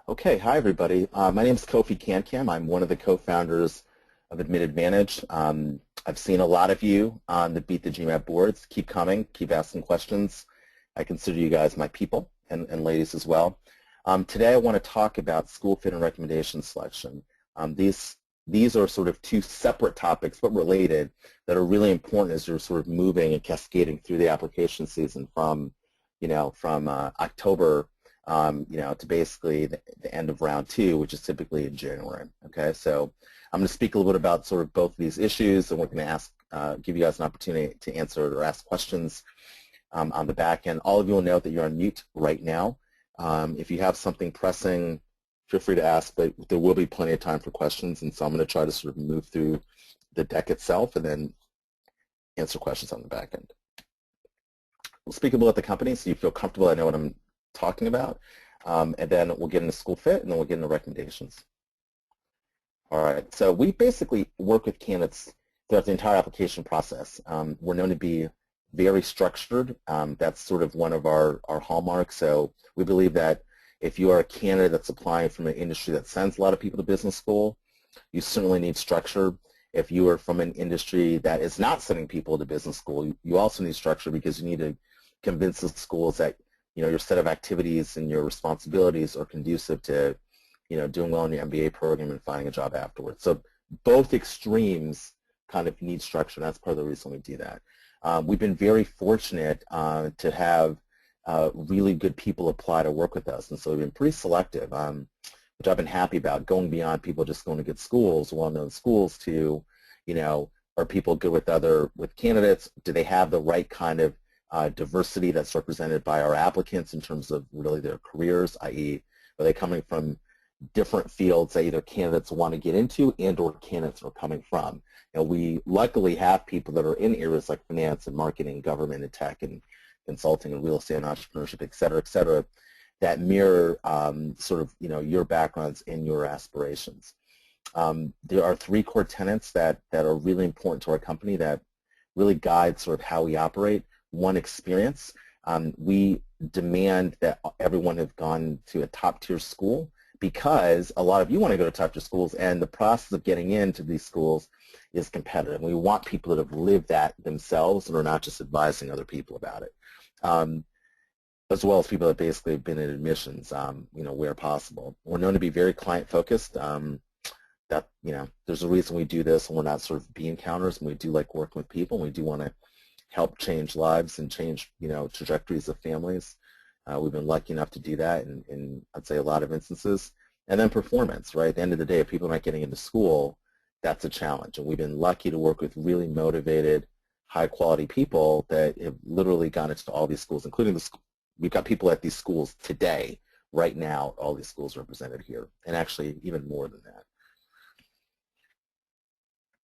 Okay, hi everybody. My name is Kofi Kankam. I'm one of the co-founders of Admit Advantage. I've seen a lot of you on the Beat the GMAT boards. Keep coming, keep asking questions. I consider you guys my people and ladies as well. Today I want to talk about school fit and recommendation selection. These are sort of two separate topics but related that are really important as you're sort of moving and cascading through the application season from October to basically the end of round two, which is typically in January. Okay, so I'm going to speak a little bit about sort of both of these issues, and we're going to give you guys an opportunity to answer or ask questions on the back end. All of you will note that you're on mute right now. If you have something pressing, feel free to ask, but there will be plenty of time for questions, and so I'm going to try to sort of move through the deck itself and then answer questions on the back end. We'll speak a little about the company so you feel comfortable. I know what I'm talking about, and then we'll get into school fit, and then we'll get into recommendations. All right, so we basically work with candidates throughout the entire application process. We're known to be very structured. That's sort of one of our hallmarks. So we believe that if you are a candidate that's applying from an industry that sends a lot of people to business school, you certainly need structure. If you are from an industry that is not sending people to business school, you also need structure because you need to convince the schools that your set of activities and your responsibilities are conducive to doing well in your MBA program and finding a job afterwards. So both extremes kind of need structure, and that's part of the reason we do that. We've been very fortunate to have really good people apply to work with us, and so we've been pretty selective, which I've been happy about, going beyond people just going to good schools, well-known schools, to are people good with candidates? Do they have the right kind of diversity that's represented by our applicants in terms of really their careers, i.e. are they coming from different fields that either candidates want to get into and or candidates are coming from. We luckily have people that are in areas like finance and marketing, government and tech and consulting and real estate and entrepreneurship, et cetera, that mirror sort of your backgrounds and your aspirations. There are three core tenets that are really important to our company that really guide sort of how we operate. One, experience. We demand that everyone have gone to a top-tier school because a lot of you want to go to top-tier schools, and the process of getting into these schools is competitive. We want people that have lived that themselves and are not just advising other people about it, as well as people that basically have been in admissions, where possible. We're known to be very client-focused. There's a reason we do this, and we're not sort of bean counters, and we do like working with people, and we do want to help change lives and change, trajectories of families. We've been lucky enough to do that in, I'd say, a lot of instances. And then performance, right? At the end of the day, if people are not getting into school, that's a challenge. And we've been lucky to work with really motivated, high-quality people that have literally gone into all these schools, including we've got people at these schools today, right now, all these schools represented here, and actually even more than that.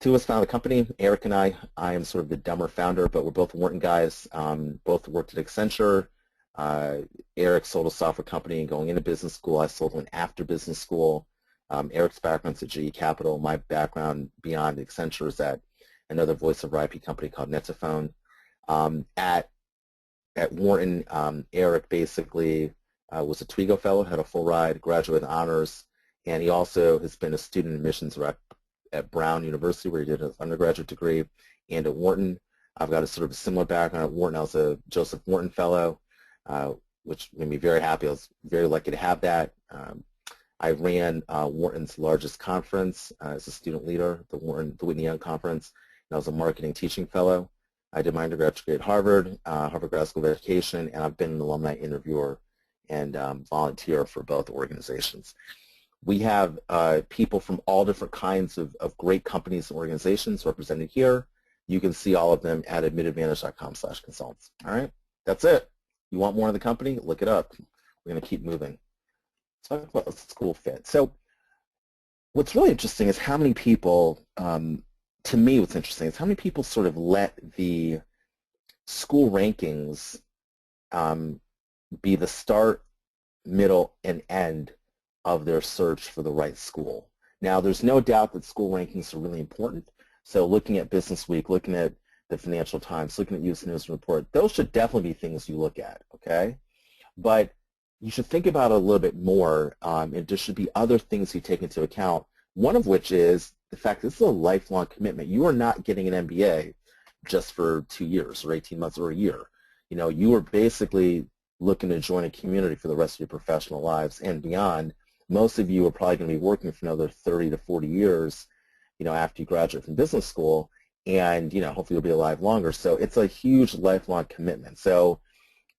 Two of us founded the company, Eric and I. I am sort of the dumber founder, but we're both Wharton guys. Both worked at Accenture. Eric sold a software company and going into business school. I sold one after business school. Eric's background's at GE Capital. My background beyond Accenture is at another voice over IP company called Netafone. At Wharton, Eric basically was a Twigo fellow, had a full ride, graduate honors, and he also has been a student admissions rep at Brown University, where he did his undergraduate degree, and at Wharton. I've got a sort of a similar background at Wharton. I was a Joseph Wharton Fellow, which made me very happy. I was very lucky to have that. I ran Wharton's largest conference as a student leader, the Whitney Young Conference, and I was a marketing teaching fellow. I did my undergraduate degree at Harvard, Harvard Grad School of Education, and I've been an alumni interviewer and volunteer for both organizations. We have people from all different kinds of great companies and organizations represented here. You can see all of them at admitadvantage.com/consultants. All right, that's it. You want more of the company? Look it up. We're going to keep moving. Let's talk about school fit. So what's really interesting is how many people, to me what's interesting is how many people sort of let the school rankings be the start, middle, and end of their search for the right school. Now, there's no doubt that school rankings are really important. So looking at Business Week, looking at the Financial Times, looking at U.S. News and Report, those should definitely be things you look at, okay? But you should think about it a little bit more, and there should be other things you take into account, one of which is the fact that this is a lifelong commitment. You are not getting an MBA just for 2 years or 18 months or a year. You are basically looking to join a community for the rest of your professional lives and beyond. Most of you are probably going to be working for another 30 to 40 years, after you graduate from business school, and, hopefully you'll be alive longer. So it's a huge lifelong commitment. So,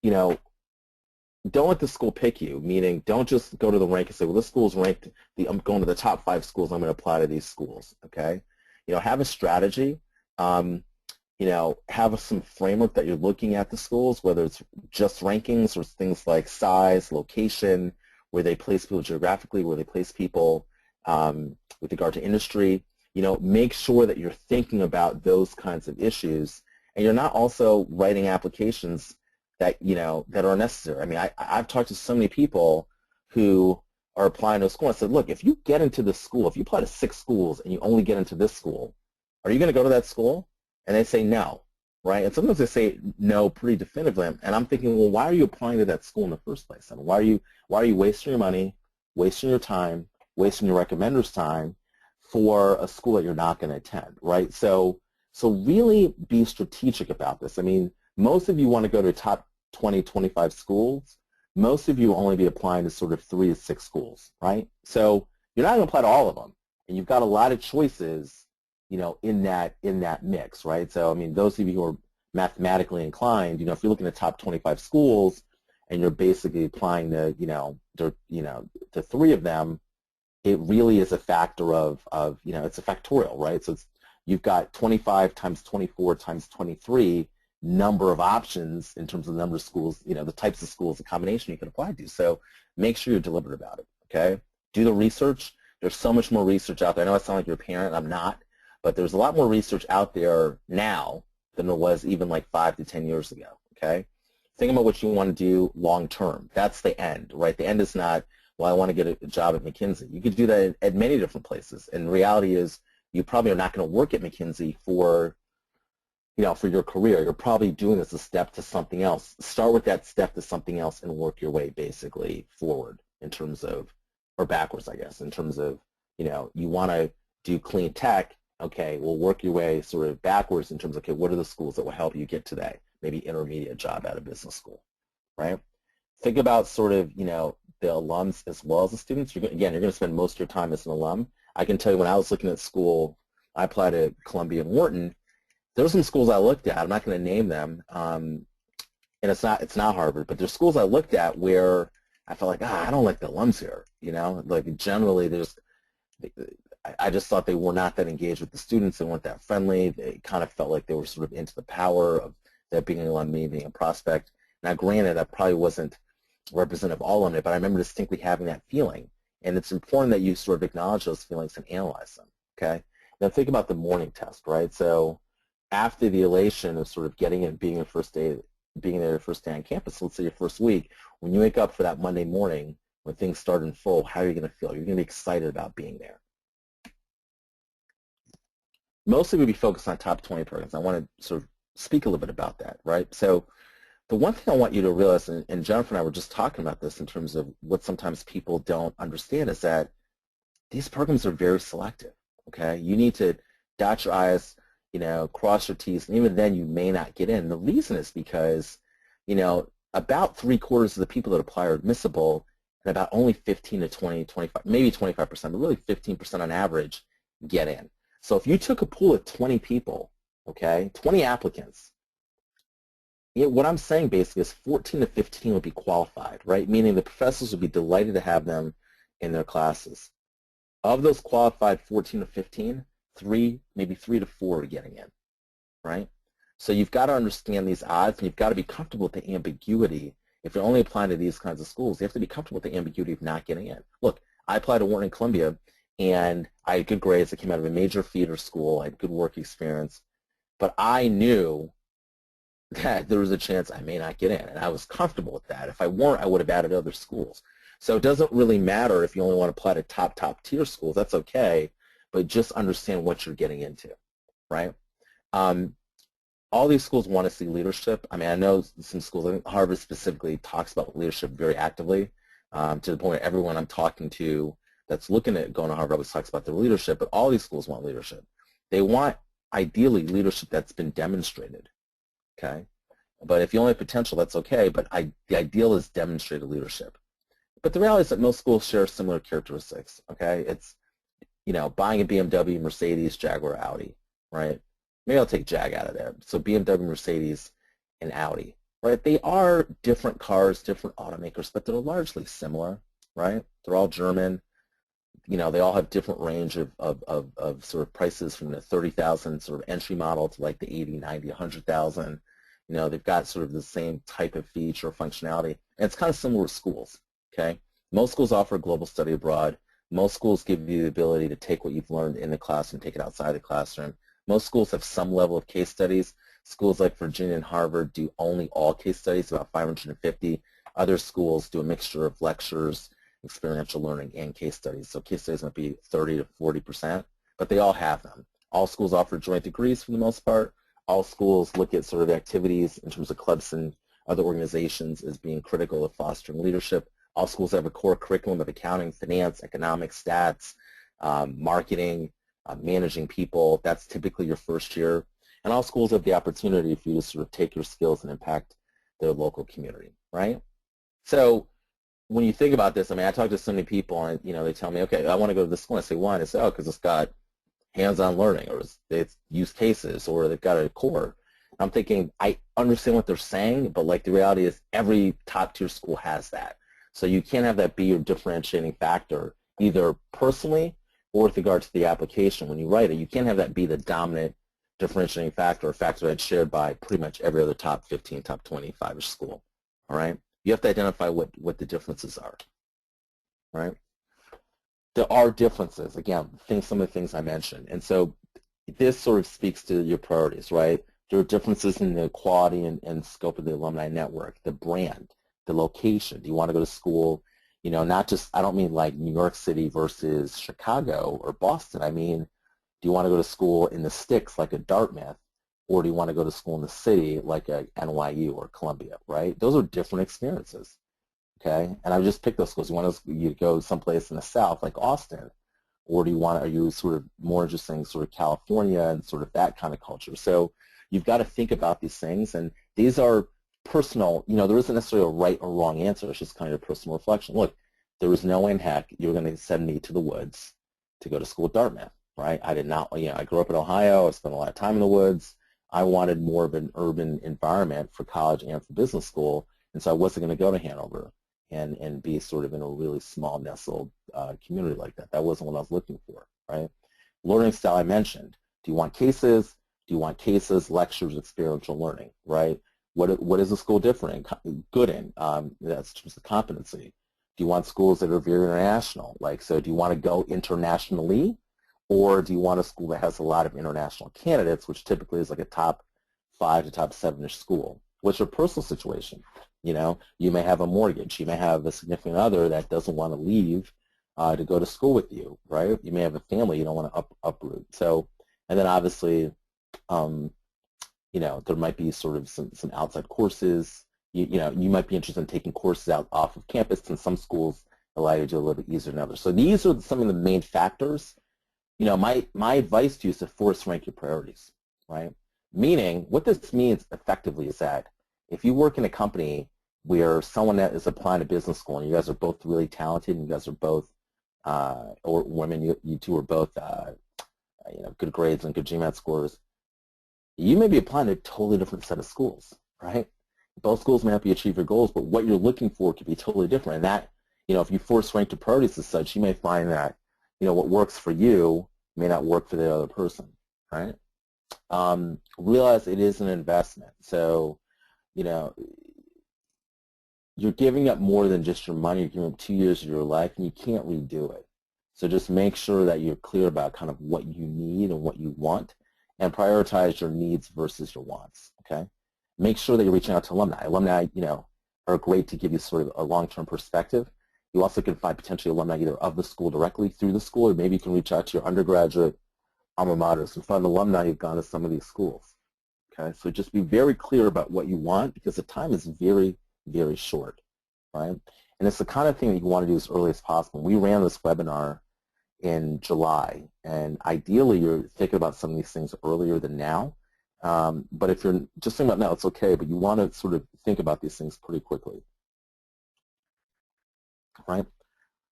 don't let the school pick you, meaning don't just go to the rank and say, well, this school's ranked, I'm going to the top 5 schools, I'm going to apply to these schools, okay? Have a strategy, have some framework that you're looking at the schools, whether it's just rankings or things like size, location, where they place people geographically, where they place people with regard to industry. Make sure that you're thinking about those kinds of issues, and you're not also writing applications that that are unnecessary. I mean, I've talked to so many people who are applying to a school. I said, look, if you get into this school, if you apply to 6 schools and you only get into this school, are you going to go to that school? And they say no, right? And sometimes they say no pretty definitively, and I'm thinking, well, why are you applying to that school in the first place? I mean, why are you wasting your money, wasting your time, wasting your recommender's time for a school that you're not going to attend, right? So really be strategic about this. I mean, most of you want to go to top 20, 25 schools. Most of you will only be applying to sort of 3 to 6 schools, right? So you're not going to apply to all of them, and you've got a lot of choices, in that mix, right? So I mean, those of you who are mathematically inclined, if you're looking at top 25 schools and you're basically applying to, to 3 of them, it really is a factor of it's a factorial, right? So you've got 25 times 24 times 23 number of options in terms of the number of schools, the types of schools, the combination you can apply to. So make sure you're deliberate about it, okay? Do the research. There's so much more research out there. I know I sound like you're a parent. I'm not. But there's a lot more research out there now than there was even like 5 to 10 years ago, okay? Think about what you want to do long term. That's the end, right? The end is not, well, I want to get a job at McKinsey. You could do that at many different places. And the reality is you probably are not going to work at McKinsey for your career. You're probably doing this a step to something else. Start with that step to something else and work your way basically forward in terms of, or backwards, I guess, in terms of, you want to do clean tech. Okay, we'll work your way sort of backwards in terms of, okay, what are the schools that will help you get to that maybe intermediate job at a business school, right? Think about sort of, the alums as well as the students. You're going to spend most of your time as an alum. I can tell you when I was looking at school, I applied to Columbia and Wharton. There were some schools I looked at. I'm not going to name them, and it's not Harvard, but there's schools I looked at where I felt like, I don't like the alums here. Like generally I just thought they were not that engaged with the students. They weren't that friendly. They kind of felt like they were sort of into the power of that being an alumni, being a prospect. Now, granted, that probably wasn't representative of all alumni, but I remember distinctly having that feeling. And it's important that you sort of acknowledge those feelings and analyze them, okay? Now, think about the morning test, right? So after the elation of sort of getting in, being there your first day on campus, let's say your first week, when you wake up for that Monday morning, when things start in full, how are you going to feel? You're going to be excited about being there. Mostly we'll be focused on top 20 programs. I want to sort of speak a little bit about that, right? So the one thing I want you to realize, and Jennifer and I were just talking about this in terms of what sometimes people don't understand, is that these programs are very selective, okay? You need to dot your I's, cross your T's, and even then you may not get in. The reason is because, about 3/4 of the people that apply are admissible, and about only 15 to 20, 25, maybe 25%, but really 15% on average get in. So if you took a pool of 20 people, okay, 20 applicants, what I'm saying basically is 14 to 15 would be qualified, right? Meaning the professors would be delighted to have them in their classes. Of those qualified 14 to 15, maybe 3 to 4 are getting in, right? So you've got to understand these odds, and you've got to be comfortable with the ambiguity. If you're only applying to these kinds of schools, you have to be comfortable with the ambiguity of not getting in. Look, I applied to Wharton and Columbia, and I had good grades. I came out of a major feeder school. I had good work experience. But I knew that there was a chance I may not get in, and I was comfortable with that. If I weren't, I would have added other schools. So it doesn't really matter if you only want to apply to top tier schools. That's okay, but just understand what you're getting into, right? all these schools want to see leadership. I mean, I know some schools, I think Harvard specifically talks about leadership very actively, to the point where everyone I'm talking to that's looking at going to Harvard always talks about their leadership, but all these schools want leadership. They want, ideally, leadership that's been demonstrated, okay? But if you only have potential, that's okay, but the ideal is demonstrated leadership. But the reality is that most schools share similar characteristics, okay? It's, buying a BMW, Mercedes, Jaguar, Audi, right? Maybe I'll take Jag out of there. So BMW, Mercedes, and Audi, right? They are different cars, different automakers, but they're largely similar, right? They're all German. They all have different range of sort of prices from the 30,000 sort of entry model to like the 80, 90, 100,000. They've got sort of the same type of feature or functionality. And it's kind of similar with schools, okay? Most schools offer global study abroad. Most schools give you the ability to take what you've learned in the classroom, take it outside the classroom. Most schools have some level of case studies. Schools like Virginia and Harvard do only all case studies, about 550. Other schools do a mixture of lectures, experiential learning, and case studies. So case studies might be 30 to 40%, but they all have them. All schools offer joint degrees for the most part. All schools look at sort of activities in terms of clubs and other organizations as being critical of fostering leadership. All schools have a core curriculum of accounting, finance, economics, stats, marketing, managing people. That's typically your first year. And all schools have the opportunity for you to sort of take your skills and impact their local community, right? So when you think about this, I mean, I talk to so many people and, they tell me, okay, I want to go to this school. I say, why? And they say, oh, because it's got hands-on learning, or it's use cases, or they've got a core. I'm thinking, I understand what they're saying, but like the reality is every top-tier school has that. So you can't have that be your differentiating factor, either personally or with regard to the application when you write it. You can't have that be the dominant differentiating factor, or factor that's shared by pretty much every other top 15, top 25-ish school, all right? You have to identify what the differences are, right? There are differences, again, some of the things I mentioned. And so this sort of speaks to your priorities, right? There are differences in the quality and scope of the alumni network, the brand, the location. Do you want to go to school, not just, I don't mean like New York City versus Chicago or Boston. I mean, do you want to go to school in the sticks like a Dartmouth, or do you want to go to school in the city like a NYU or Columbia, right? Those are different experiences, okay? And I just picked those schools. You to go someplace in the South like Austin, or are you sort of more interested in sort of California and sort of that kind of culture? So you've got to think about these things, and these are personal. There isn't necessarily a right or wrong answer. It's just kind of personal reflection. Look, there was no way in heck you're going to send me to the woods to go to school at Dartmouth, right? I did not. I grew up in Ohio. I spent a lot of time in the woods. I wanted more of an urban environment for college and for business school, and so I wasn't going to go to Hanover and be sort of in a really small nestled community like that. That wasn't what I was looking for, right? Learning style I mentioned. Do you want cases? Do you want cases, lectures, experiential learning, right? What is a school different and good in? That's just a competency. Do you want schools that are very international? So do you want to go internationally, or do you want a school that has a lot of international candidates, which typically is like a top 5 to top 7-ish school? What's your personal situation? You may have a mortgage. You may have a significant other that doesn't want to leave to go to school with you, right? You may have a family you don't want to uproot. So, and then obviously, there might be sort of some outside courses. You might be interested in taking courses off of campus, and some schools allow you to do a little bit easier than others. So these are some of the main factors. My advice to you is to force rank your priorities, right? Meaning, what this means effectively is that if you work in a company where someone that is applying to business school and you guys are both really talented and you guys are both, or women, you two are both, good grades and good GMAT scores, you may be applying to a totally different set of schools, right? Both schools may help you achieve your goals, but what you're looking for could be totally different. And that, if you force rank your priorities as such, you may find that, what works for you may not work for the other person, right? Realize it is an investment. So, you're giving up more than just your money. You're giving up 2 years of your life, and you can't redo it. So just make sure that you're clear about kind of what you need and what you want, and prioritize your needs versus your wants, okay? Make sure that you're reaching out to alumni. Alumni, are great to give you sort of a long-term perspective. You also can find potentially alumni either of the school directly through the school, or maybe you can reach out to your undergraduate alma maters and find alumni who've gone to some of these schools, Okay, so just be very clear about what you want because the time is very, very short, right? And it's the kind of thing that you want to do as early as possible. We ran this webinar in July, and ideally you're thinking about some of these things earlier than now. But if you're just thinking about now, it's okay, but you want to sort of think about these things pretty quickly, right?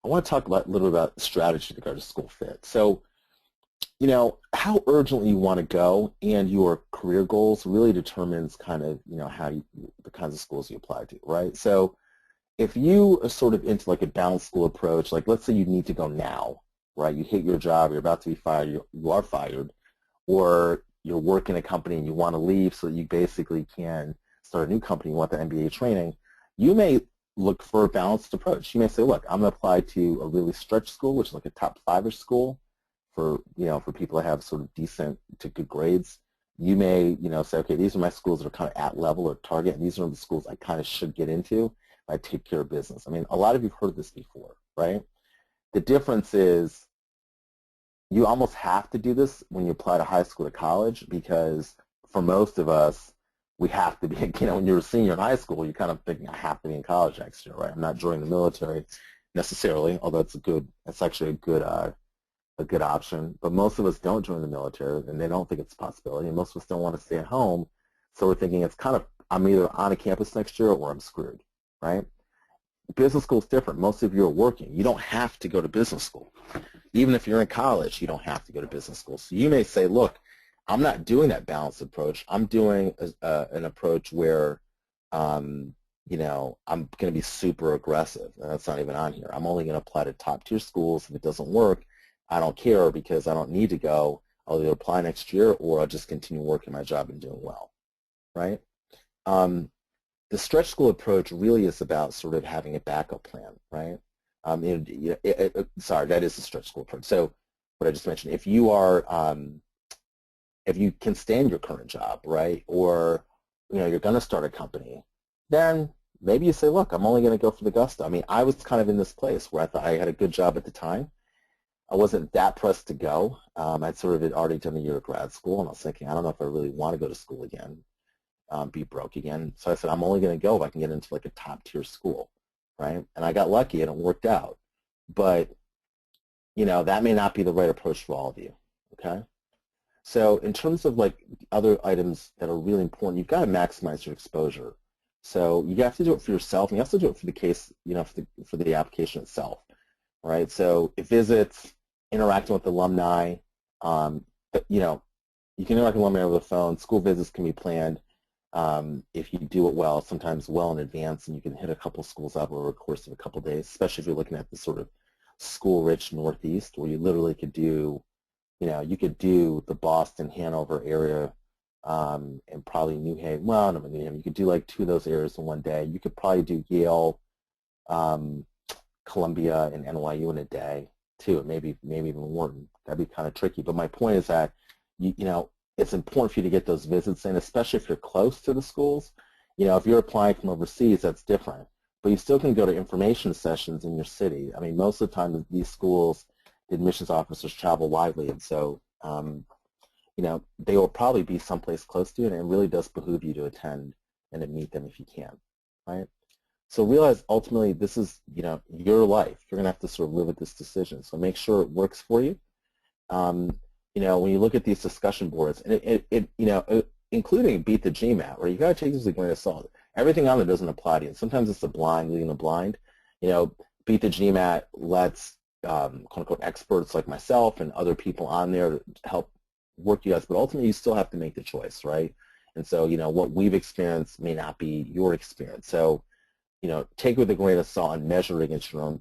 I want to talk about, a little bit about strategy to go to school fit. So, you know, how urgently you want to go and your career goals really determines kind of, you know, how you, the kinds of schools you apply to, right? So if you are sort of into like a balanced school approach, like let's say you need to go now, right? You hate your job, you're about to be fired, you are fired, or you're working a company and you want to leave so that you basically can start a new company, you want the MBA training, you may look for a balanced approach. You may say, look, I'm going to apply to a really stretched school, which is like a top 5-ish school for, you know, for people that have sort of decent to good grades. You may, you know, say, okay, these are my schools that are kind of at level or target, and these are the schools I kind of should get into if I take care of business. I mean, a lot of you have heard this before, right? The difference is you almost have to do this when you apply to high school to college because for most of us, we have to be, you know, when you're a senior in high school, you're kind of thinking, I have to be in college next year, right? I'm not joining the military necessarily, although it's actually a good option. But most of us don't join the military, and they don't think it's a possibility, and most of us don't want to stay at home. So we're thinking it's kind of, I'm either on a campus next year or I'm screwed, right? Business school is different. Most of you are working. You don't have to go to business school. Even if you're in college, you don't have to go to business school. So you may say, look, I'm not doing that balanced approach. I'm doing an approach where, you know, I'm going to be super aggressive. And that's not even on here. I'm only going to apply to top-tier schools. If it doesn't work, I don't care because I don't need to go. I'll either apply next year or I'll just continue working my job and doing well, right? The stretch school approach really is about sort of having a backup plan, right? Sorry, that is the stretch school approach. So what I just mentioned, if you are if you can stand your current job, right, or you know you're going to start a company, then maybe you say, look, I'm only going to go for the gusto. I mean, I was kind of in this place where I thought I had a good job at the time. I wasn't that pressed to go. I'd sort of had already done a year of grad school, and I was thinking, I don't know if I really want to go to school again, be broke again. So I said, I'm only going to go if I can get into like a top-tier school, right? And I got lucky, and it worked out. But you know that may not be the right approach for all of you, okay? So in terms of like other items that are really important, you've got to maximize your exposure. So you have to do it for yourself, and you have to do it for the case, you know, for the application itself, right? So if visits, interacting with alumni, you know, you can interact with alumni over the phone. School visits can be planned if you do it well, sometimes well in advance, and you can hit a couple schools up over the course of a couple days, especially if you're looking at the sort of school-rich Northeast, where you literally could do, you know, you could do the Boston, Hanover area, and probably New Haven. Well, no, New Haven. You could do like 2 of those areas in one day. You could probably do Yale, Columbia, and NYU in a day too. Maybe even Wharton. That'd be kind of tricky. But my point is that you know it's important for you to get those visits in, especially if you're close to the schools. You know, if you're applying from overseas, that's different. But you still can go to information sessions in your city. I mean, most of the time these schools, the admissions officers travel widely, and so you know they will probably be someplace close to you, and it really does behoove you to attend and to meet them if you can, right? So realize ultimately this is, you know, your life. You're going to have to sort of live with this decision. So make sure it works for you. You know, when you look at these discussion boards, and you know, including Beat the GMAT, right? You got to take this with a grain of salt. Everything on there doesn't apply to you. And sometimes it's the blind leading the blind. You know, Beat the GMAT lets quote unquote experts like myself and other people on there help work you guys, but ultimately you still have to make the choice, right? And so, you know, what we've experienced may not be your experience. So, you know, take it with a grain of salt and measure it against your own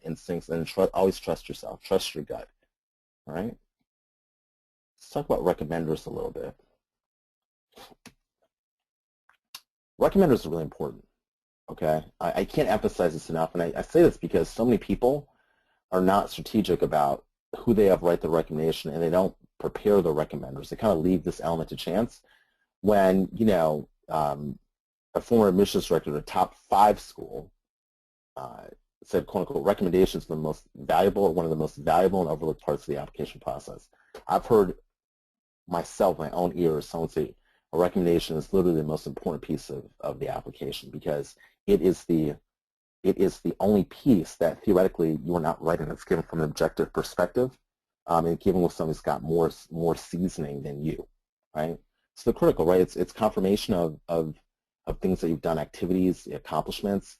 instincts, and always trust yourself. Trust your gut, all right? Let's talk about recommenders a little bit. Recommenders are really important, okay? I can't emphasize this enough, and I say this because so many people are not strategic about who they have write the recommendation, and they don't prepare the recommenders. They kind of leave this element to chance when, you know, a former admissions director at a top 5 school said, quote unquote, recommendations are the most valuable, or one of the most valuable and overlooked parts of the application process. I've heard myself, my own ears, someone say, a recommendation is literally the most important piece of the application, because it is the only piece that theoretically you are not writing that's given from an objective perspective, and given with someone who's got more seasoning than you, right? So the critical, right? It's confirmation of things that you've done, activities, accomplishments.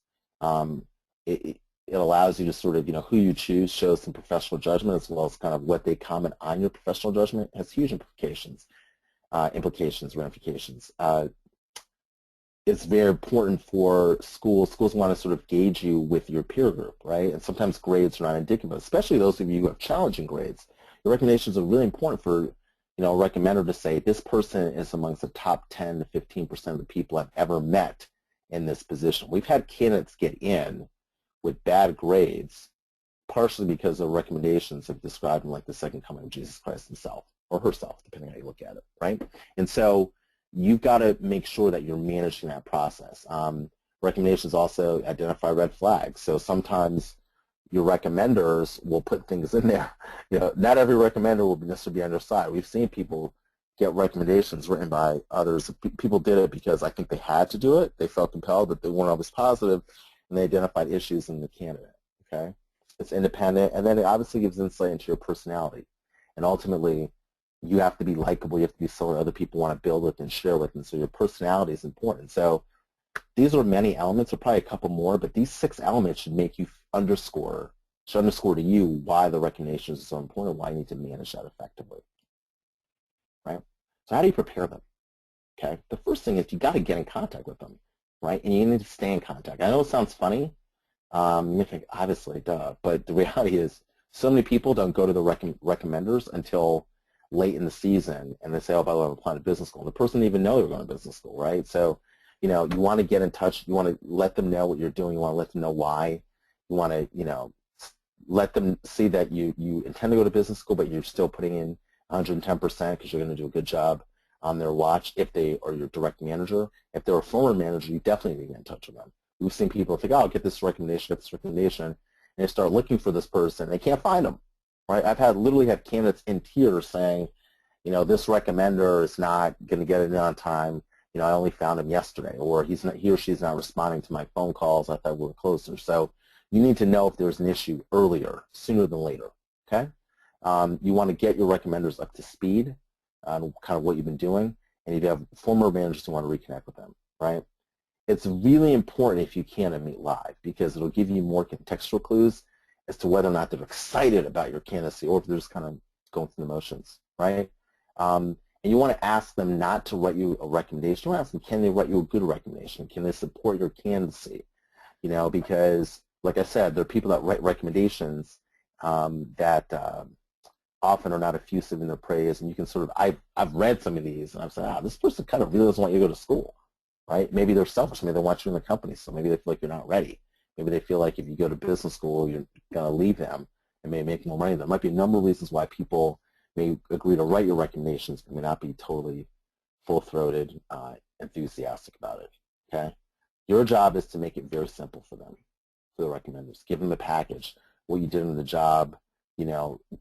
It allows you to sort of, who you choose shows some professional judgment, as well as kind of what they comment on your professional judgment has huge implications, ramifications. It's very important for schools. Schools want to sort of gauge you with your peer group, right? And sometimes grades are not indicative, especially those of you who have challenging grades. Your recommendations are really important for, a recommender to say, this person is amongst the top 10 to 15% of the people I've ever met in this position. We've had candidates get in with bad grades, partially because their recommendations have described them like the second coming of Jesus Christ himself, or herself, depending on how you look at it, right? And so you've got to make sure that you're managing that process. Recommendations also identify red flags. So sometimes your recommenders will put things in there. Not every recommender will necessarily be on your side. We've seen people get recommendations written by others. People did it because I think they had to do it. They felt compelled, but they weren't always positive, and they identified issues in the candidate. Okay, it's independent, and then it obviously gives insight into your personality. And ultimately, you have to be likable. You have to be someone other people want to build with and share with, and so your personality is important. So these are many elements, or probably a couple more, but these 6 elements should make you underscore to you why the recommendations are so important, why you need to manage that effectively, right? So how do you prepare them? Okay, the first thing is you got to get in contact with them, right? And you need to stay in contact. I know it sounds funny. You think, obviously, duh, but the reality is so many people don't go to the recommenders until late in the season, and they say, oh, by the way, I'm applying to business school. The person didn't even know they're going to business school, right? So, you want to get in touch. You want to let them know what you're doing. You want to let them know why. You want to, let them see that you intend to go to business school, but you're still putting in 110% because you're going to do a good job on their watch if they are your direct manager. If they're a former manager, you definitely need to get in touch with them. We've seen people think, oh, I'll get this recommendation, and they start looking for this person. They can't find them, right? I've literally had candidates in tears saying, this recommender is not going to get it in on time. I only found him yesterday, or he or she's not responding to my phone calls. I thought we were closer. So you need to know if there's an issue earlier, sooner than later, okay? You want to get your recommenders up to speed on kind of what you've been doing, and if you have former managers who want to reconnect with them, right? It's really important if you can to meet live, because it'll give you more contextual clues as to whether or not they're excited about your candidacy or if they're just kind of going through the motions, right? And you want to ask them not to write you a recommendation. You want to ask them, can they write you a good recommendation? Can they support your candidacy? Because, like I said, there are people that write recommendations that often are not effusive in their praise, and you can sort of, I've read some of these, and I've said, this person kind of really doesn't want you to go to school, right? Maybe they're selfish. Maybe they want you in the company, so maybe they feel like you're not ready. Maybe they feel like if you go to business school, you're going to leave them and may make more money. There might be a number of reasons why people may agree to write your recommendations, but may not be totally full-throated, enthusiastic about it, okay? Your job is to make it very simple for them, for the recommenders. Give them a package, what you did in the job,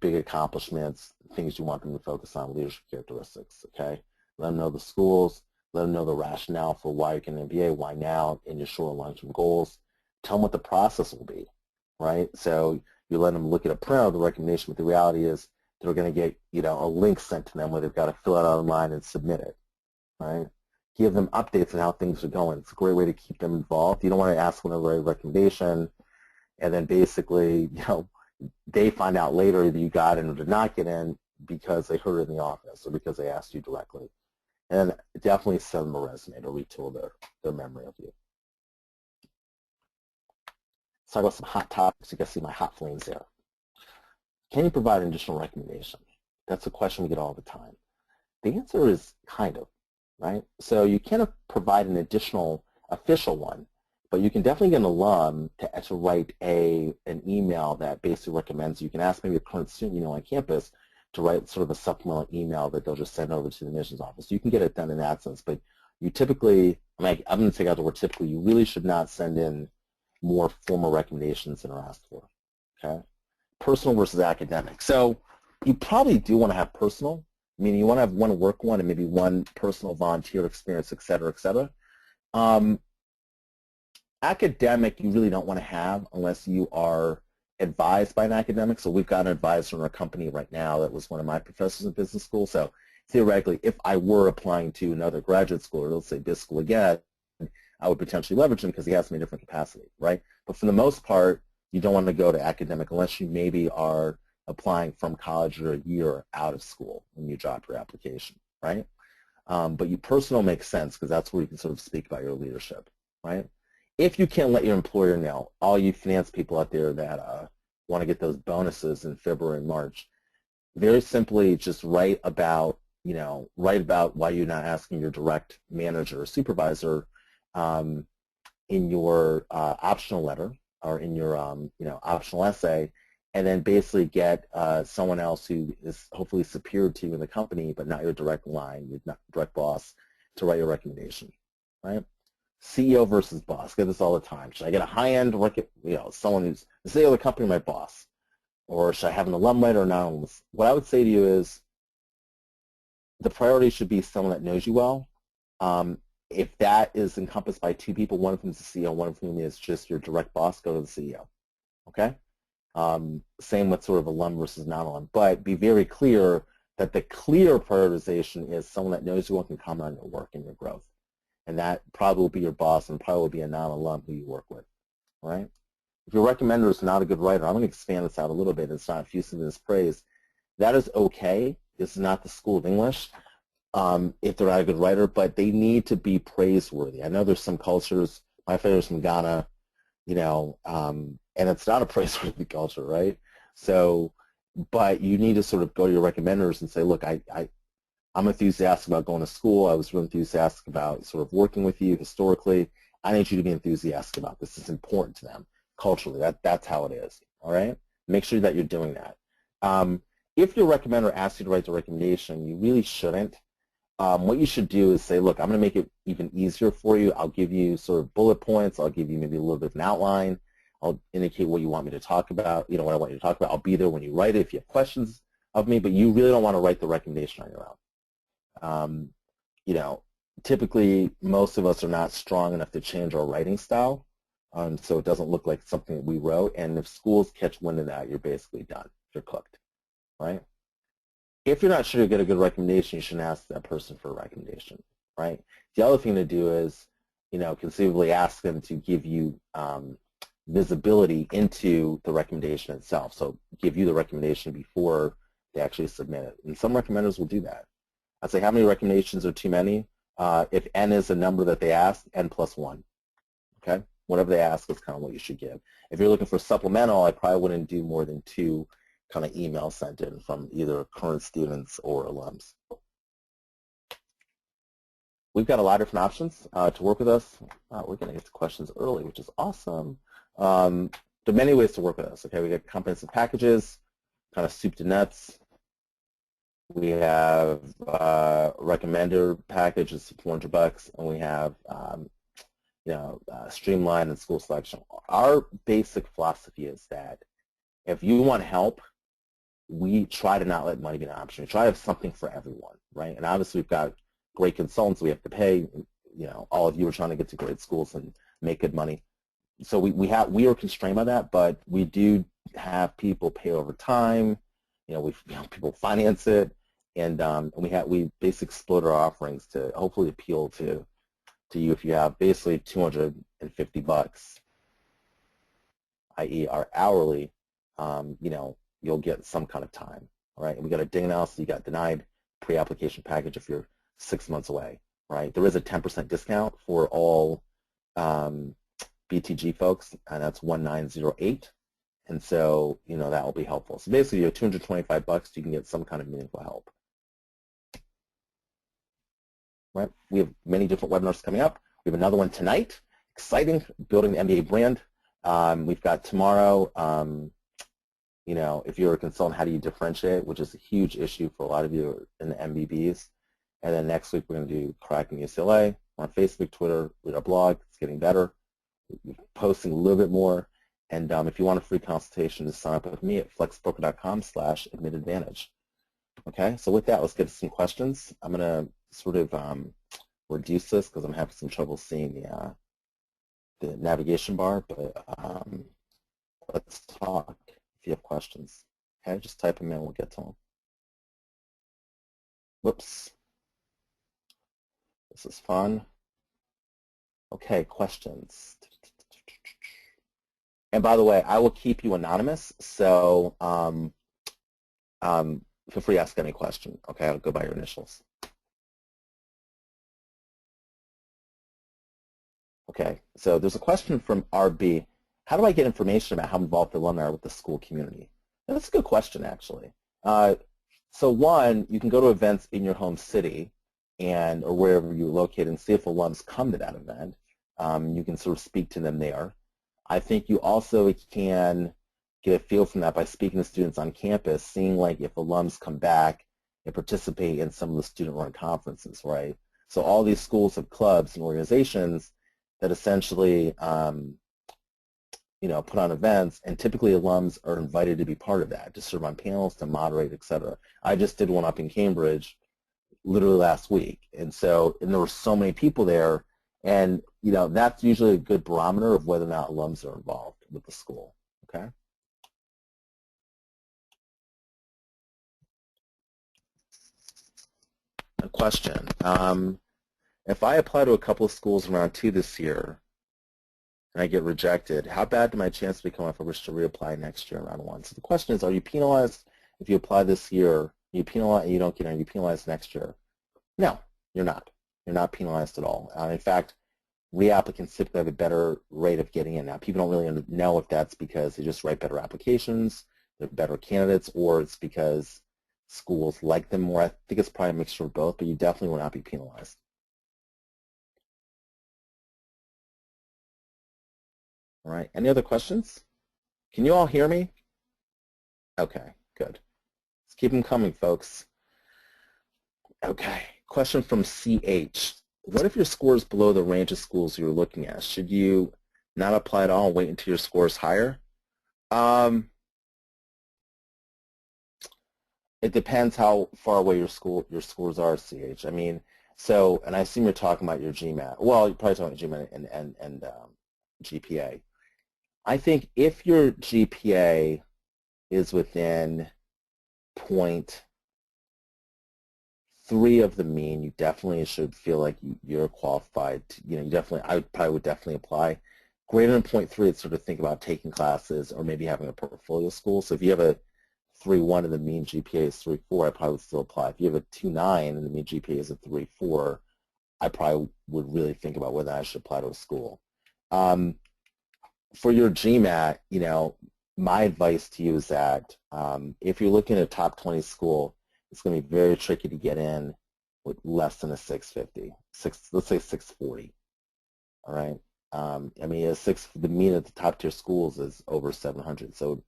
big accomplishments, things you want them to focus on, leadership characteristics, okay? Let them know the schools, let them know the rationale for why you can MBA, why now, and your short and long-term goals. Tell them what the process will be, right? So you let them look at a printout of the recommendation, but the reality is they're going to get, a link sent to them where they've got to fill it out online and submit it, right? Give them updates on how things are going. It's a great way to keep them involved. You don't want to ask them to write a recommendation and then basically, they find out later that you got in or did not get in because they heard it in the office or because they asked you directly. And definitely send them a resume to retool their memory of you. Let's talk about some hot topics. You can see my hot flames there. Can you provide an additional recommendation? That's a question we get all the time. The answer is kind of, right? So you can't provide an additional official one, but you can definitely get an alum to write an email that basically recommends you can ask maybe a current student on campus to write sort of a supplemental email that they'll just send over to the admissions office. You can get it done in that sense, but you typically, I'm going to take out the word typically, you really should not send in more formal recommendations than are asked for, okay? Personal versus academic. So you probably do want to have personal, meaning you want to have one work one and maybe one personal volunteer experience, et cetera, et cetera. Academic you really don't want to have unless you are advised by an academic. So we've got an advisor in our company right now that was one of my professors in business school. So theoretically, if I were applying to another graduate school, or let's say biz school again, I would potentially leverage him because he has me in a different capacity, right? But for the most part, you don't want to go to academic unless you maybe are applying from college or a year out of school when you drop your application, right? But your personal makes sense because that's where you can sort of speak about your leadership, right? If you can't let your employer know, all you finance people out there that want to get those bonuses in February and March, very simply just write about why you're not asking your direct manager or supervisor in your optional letter or in your optional essay, and then basically get someone else who is hopefully superior to you in the company, but not your direct line, your direct boss, to write your recommendation, right? CEO versus boss. I get this all the time. Should I get a high-end, someone who's the CEO of the company, my boss, or should I have an alum writer or not? What I would say to you is the priority should be someone that knows you well. If that is encompassed by two people, one of them is the CEO, one of whom is just your direct boss, go to the CEO. Okay. Same with sort of alum versus non-alum, but be very clear that the clear prioritization is someone that knows you well and can comment on your work and your growth. And that probably will be your boss and probably will be a non-alum who you work with, all right? If your recommender is not a good writer, I'm going to expand this out a little bit. It's not effusive in its praise. That is okay. This is not the School of English if they're not a good writer, but they need to be praiseworthy. I know there's some cultures, my father's from Ghana, and it's not a praiseworthy culture, right? So, but you need to sort of go to your recommenders and say, look, I'm enthusiastic about going to school. I was really enthusiastic about sort of working with you historically. I need you to be enthusiastic about this. It's important to them culturally. That's how it is, all right? Make sure that you're doing that. If your recommender asks you to write the recommendation, you really shouldn't. What you should do is say, look, I'm going to make it even easier for you. I'll give you sort of bullet points. I'll give you maybe a little bit of an outline. I'll indicate what you want me to talk about, what I want you to talk about. I'll be there when you write it if you have questions of me, but you really don't want to write the recommendation on your own. Typically most of us are not strong enough to change our writing style, so it doesn't look like something that we wrote, and if schools catch wind of that, you're basically done. You're cooked, right? If you're not sure you get a good recommendation, you shouldn't ask that person for a recommendation, right? The other thing to do is, conceivably ask them to give you visibility into the recommendation itself, so give you the recommendation before they actually submit it, and some recommenders will do that. I'd say how many recommendations are too many? If n is a number that they ask, n plus 1. Okay? Whatever they ask is kind of what you should give. If you're looking for supplemental, I probably wouldn't do more than 2 kind of emails sent in from either current students or alums. We've got a lot of different options to work with us. We're going to get to questions early, which is awesome. There are many ways to work with us. Okay, we got comprehensive packages, kind of soup to nuts. We have recommender package is $400, and we have streamline and school selection. Our basic philosophy is that if you want help, we try to not let money be an option. We try to have something for everyone, right? And obviously we've got great consultants we have to pay. All of you are trying to get to great schools and make good money. So we are constrained by that, but we do have people pay over time. People finance it. And we basically split our offerings to hopefully appeal to you. If you have basically $250, i.e. our hourly, you'll get some kind of time. All right, and we got a ding analysis. You got denied pre-application package if you're 6 months away. Right, there is a 10% discount for all BTG folks, and that's 1908. And so that will be helpful. So basically, you're $225. You can get some kind of meaningful help. Right? We have many different webinars coming up. We have another one tonight. Exciting, building the MBA brand. We've got tomorrow, if you're a consultant, how do you differentiate, which is a huge issue for a lot of you in the MBBs. And then next week, we're going to do Cracking UCLA. We're on Facebook, Twitter, read our blog. It's getting better. We're posting a little bit more. And if you want a free consultation, just sign up with me at flexbroker.com/admitadvantage. Okay, so with that, let's get to some questions. I'm going to sort of reduce this because I'm having some trouble seeing the navigation bar, but let's talk if you have questions. Okay, just type them in, we'll get to them. Whoops. This is fun. Okay, questions. And by the way, I will keep you anonymous, so feel free to ask any question. Okay, I'll go by your initials. Okay, so there's a question from RB. How do I get information about how involved the alumni are with the school community? And that's a good question, actually. So one, you can go to events in your home city and or wherever you're located and see if alums come to that event. You can sort of speak to them there. I think you also can get a feel from that by speaking to students on campus, seeing like if alums come back and participate in some of the student-run conferences, right? So all these schools have clubs and organizations that essentially put on events, and typically alums are invited to be part of that, to serve on panels, to moderate, et cetera. I just did one up in Cambridge literally last week, and there were so many people there, and that's usually a good barometer of whether or not alums are involved with the school. Okay. A question. If I apply to a couple of schools in round 2 this year and I get rejected, how bad do my chances become if I wish to reapply next year in round 1? So the question is, are you penalized if you apply this year, you don't get in, are you penalized next year? No, you're not. You're not penalized at all. In fact, reapplicants typically have a better rate of getting in. Now, people don't really know if that's because they just write better applications, they're better candidates, or it's because schools like them more. I think it's probably a mixture of both, but you definitely will not be penalized. All right, any other questions? Can you all hear me? Okay, good. Let's keep them coming, folks. Okay, question from CH. What if your score is below the range of schools you're looking at? Should you not apply at all and wait until your score is higher? It depends how far away your scores are, CH. I mean, and I assume you're talking about your GMAT. Well, you're probably talking about GMAT and GPA. I think if your GPA is within 0.3 of the mean, you definitely should feel like you're qualified. I would definitely apply. Greater than 0.3, it's sort of think about taking classes or maybe having a portfolio school. So if you have a 3.1 and the mean GPA is 3.4, I probably would still apply. If you have a 2.9 and the mean GPA is a 3.4, I probably would really think about whether I should apply to a school. For your GMAT, my advice to you is that if you're looking at a top 20 school, it's going to be very tricky to get in with less than a 650, let's say 640. All right. I mean, the mean at the top tier schools is over 700. So,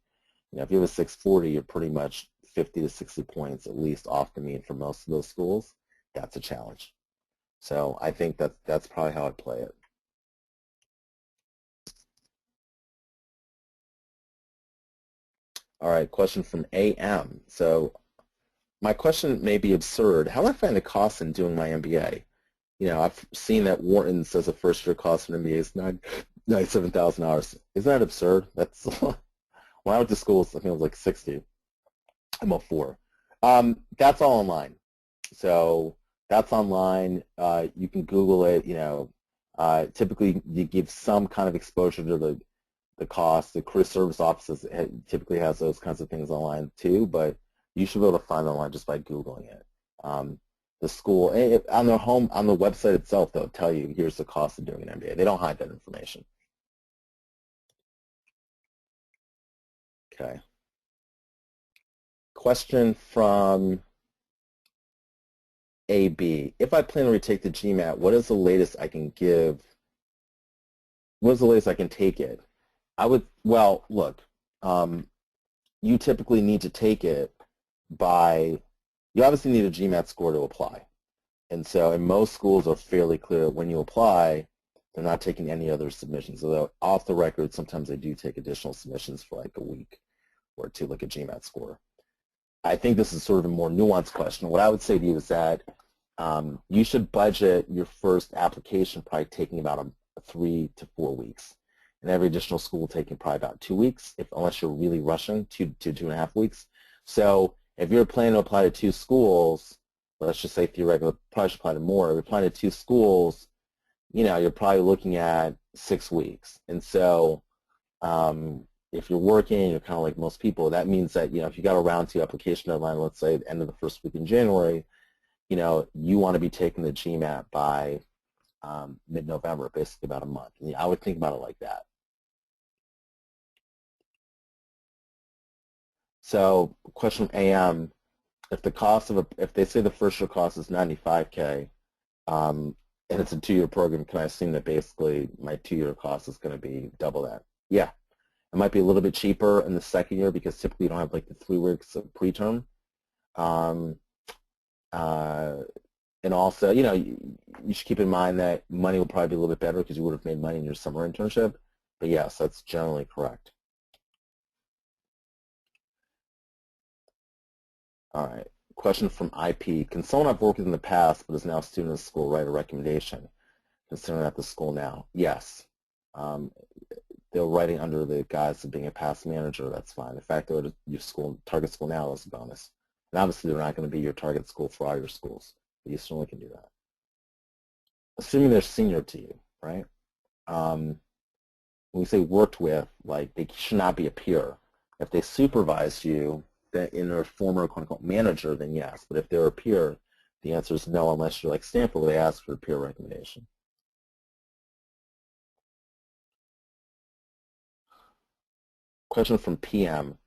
if you have a 640, you're pretty much 50 to 60 points at least off the mean for most of those schools. That's a challenge. So I think that's probably how I'd play it. All right, question from AM. So my question may be absurd. How do I find the cost in doing my MBA? I've seen that Wharton says the first year cost for an MBA is $97,000. Isn't that absurd? That's when I went to school, I think it was like 60. I'm up 4. That's all online. So that's online. You can Google it. Typically you give some kind of exposure to the cost. The career service offices typically has those kinds of things online too, but you should be able to find it online just by Googling it. The school on the website itself, they'll tell you here's the cost of doing an MBA. They don't hide that information. Okay. Question from AB. If I plan to retake the GMAT, what is the latest I can give? What is the latest I can take it? Well, look, you typically need to take it you obviously need a GMAT score to apply. And most schools are fairly clear that when you apply, they're not taking any other submissions. Although off the record, sometimes they do take additional submissions for like a week or two, like a GMAT score. I think this is sort of a more nuanced question. What I would say to you is that you should budget your first application probably taking about 3 to 4 weeks. And every additional school will take you probably about 2 weeks, unless you're really rushing, 2.5 weeks. So if you're planning to apply to 2 schools, let's just say theoretically, probably should apply to more. If you're applying to 2 schools, you're probably looking at 6 weeks. And so if you're working, you're kind of like most people, that means that, if you got a round 2 application deadline, let's say at the end of the first week in January, you want to be taking the GMAT by mid-November, basically about a month. And I would think about it like that. So question from AM, if the cost of if they say the first year cost is $95K, and it's a 2-year program, can I assume that basically my 2-year cost is going to be double that? Yeah. It might be a little bit cheaper in the second year because typically you don't have like the 3 weeks of preterm. And also, you should keep in mind that money will probably be a little bit better because you would have made money in your summer internship. But yes, that's generally correct. All right. Question from IP. Can someone I've worked with in the past but is now a student of school write a recommendation considering at the school now? Yes. They're writing under the guise of being a past manager. That's fine. In fact, they're your school, target school now is a bonus. And obviously, they're not going to be your target school for all your schools. But you certainly can do that. Assuming they're senior to you, right? When we say worked with, like they should not be a peer. If they supervised you in their former quote-unquote manager, then yes. But if they're a peer, the answer is no unless you're like Stanford where they ask for a peer recommendation. Question from PM.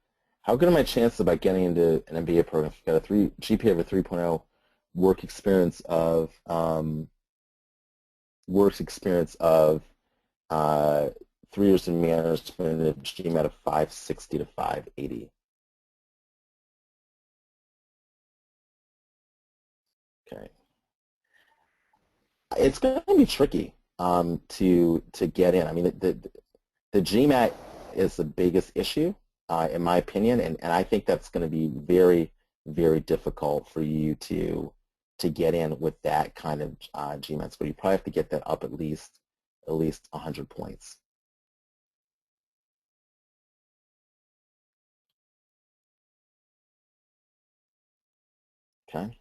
How good are my chances about getting into an MBA program if you've got a GPA of a 3.0, work experience of 3 years in management, a GMAT of 560 to 580? Okay. It's going to be tricky to get in. I mean, the GMAT is the biggest issue, in my opinion, and I think that's going to be very, very difficult for you to get in with that kind of GMAT score. You probably have to get that up at least 100 points. Okay.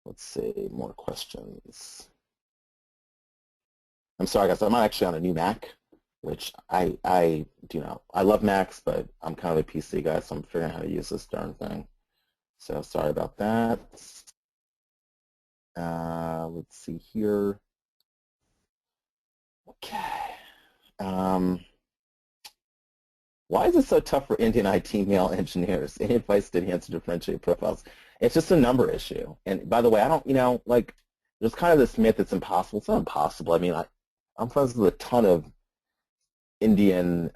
Let's see, more questions. I'm sorry, guys, I'm not actually on a new Mac, which I do know. I love Macs, but I'm kind of a PC guy, so I'm figuring out how to use this darn thing. So sorry about that. Let's see here. Okay. Why is it so tough for Indian IT male engineers? Any advice to enhance or differentiate profiles? It's just a number issue. And by the way, I don't, like, there's kind of this myth it's impossible. It's not impossible. I mean, I'm friends with a ton of Indian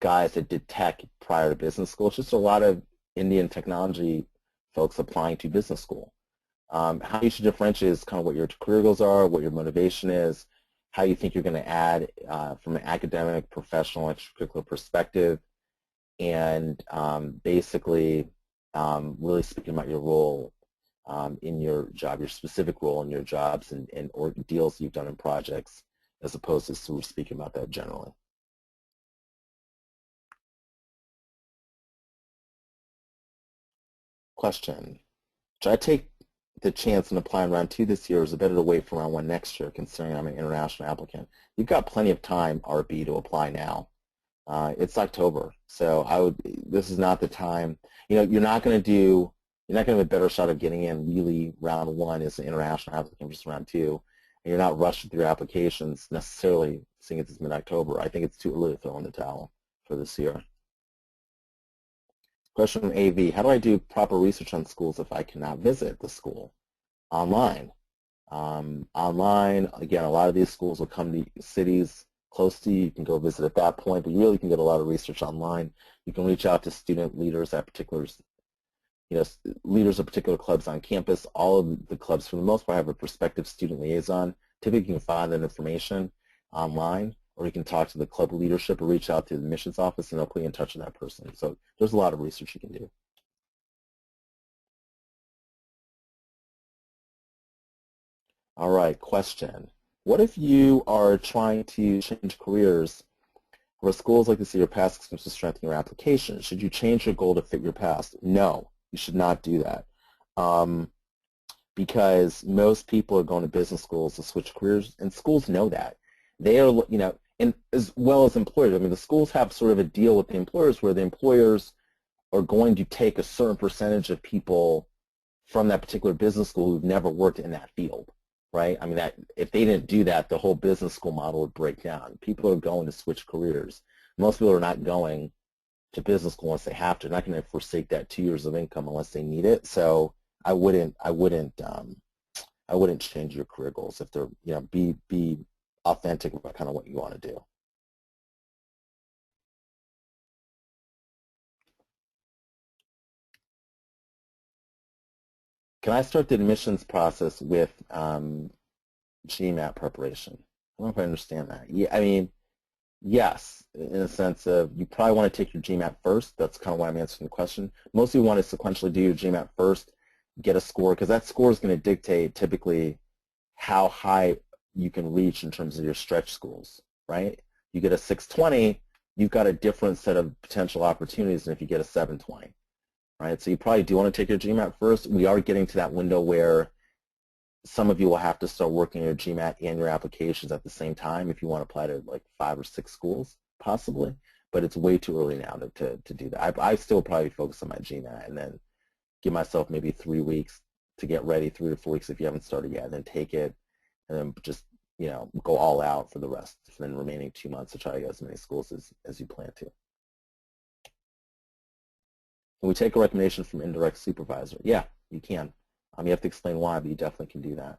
guys that did tech prior to business school. It's just a lot of Indian technology folks applying to business school. How you should differentiate is kind of what your career goals are, what your motivation is, how you think you're going to add from an academic, professional, extracurricular perspective, and basically really speaking about your role in your job, your specific role in your jobs and or deals you've done in projects, as opposed to sort of speaking about that generally. Question. Should I take the chance and apply in round 2 this year, or is it better to wait for round 1 next year, considering I'm an international applicant? You've got plenty of time, RB, to apply now. It's October, so this is not the time. You're not going to have a better shot of getting in really round 1 as an international applicant versus round 2, and you're not rushing through applications necessarily seeing it's mid-October. I think it's too early to throw in the towel for this year. Question from AV, how do I do proper research on schools if I cannot visit the school? Online. Online, again, a lot of these schools will come to cities close to you. You can go visit at that point, but you really can get a lot of research online. You can reach out to student leaders at leaders of particular clubs on campus. All of the clubs, for the most part, have a prospective student liaison Typically, you can find that information online, or you can talk to the club leadership or reach out to the admissions office, and they'll put you in touch with that person. So there's a lot of research you can do. All right, question. What if you are trying to change careers where schools like to see your past experience to strengthen your application? Should you change your goal to fit your past? No, you should not do that. Because most people are going to business schools to switch careers, and schools know that. They are, you know, and as well as employers. I mean, the schools have sort of a deal with the employers where the employers are going to take a certain percentage of people from that particular business school who've never worked in that field, right? I mean, that if they didn't do that, the whole business school model would break down. People are going to switch careers. Most people are not going to business school unless they have to. They're not going to forsake that 2 years of income unless they need it. So I wouldn't change your career goals if they're, you know, be authentic about kind of what you want to do. Can I start the admissions process with GMAT preparation? I don't know if I understand that. Yeah, I mean, yes, in a sense of you probably want to take your GMAT first. That's kind of why I'm answering the question. Most people want to sequentially do your GMAT first, get a score, because that score is going to dictate typically how high you can reach in terms of your stretch schools, right? You get a 620, you've got a different set of potential opportunities than if you get a 720, right? So you probably do want to take your GMAT first. We are getting to that window where some of you will have to start working your GMAT and your applications at the same time if you want to apply to like 5 or 6 schools, possibly. But it's way too early now to do that. I still probably focus on my GMAT and then give myself maybe 3 weeks to get ready, 3 to 4 weeks if you haven't started yet, and then take it, and then just, you know, go all out for the rest, for the remaining 2 months to try to get as many schools as you plan to. Can we take a recommendation from indirect supervisor? Yeah, you can. You have to explain why, but you definitely can do that.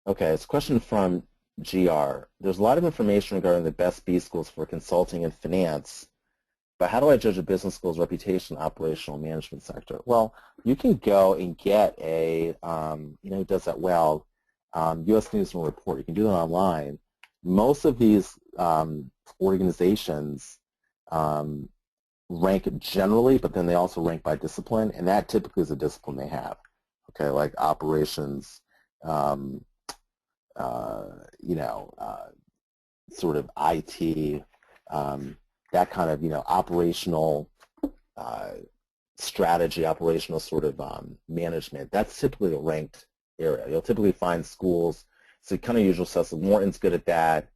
Okay, it's a question from GR. There's a lot of information regarding the best B schools for consulting and finance, but how do I judge a business school's reputation in the operational management sector? Well, you can go and get a, you know, who does that well, U.S. News and Report. You can do that online. Most of these organizations rank generally, but then they also rank by discipline, and that typically is a discipline they have. Okay, like operations, you know, sort of IT, that kind of, you know, operational strategy, operational sort of management. That's typically a ranked area. You'll typically find schools, so kind of usual stuff. So Wharton's good at that.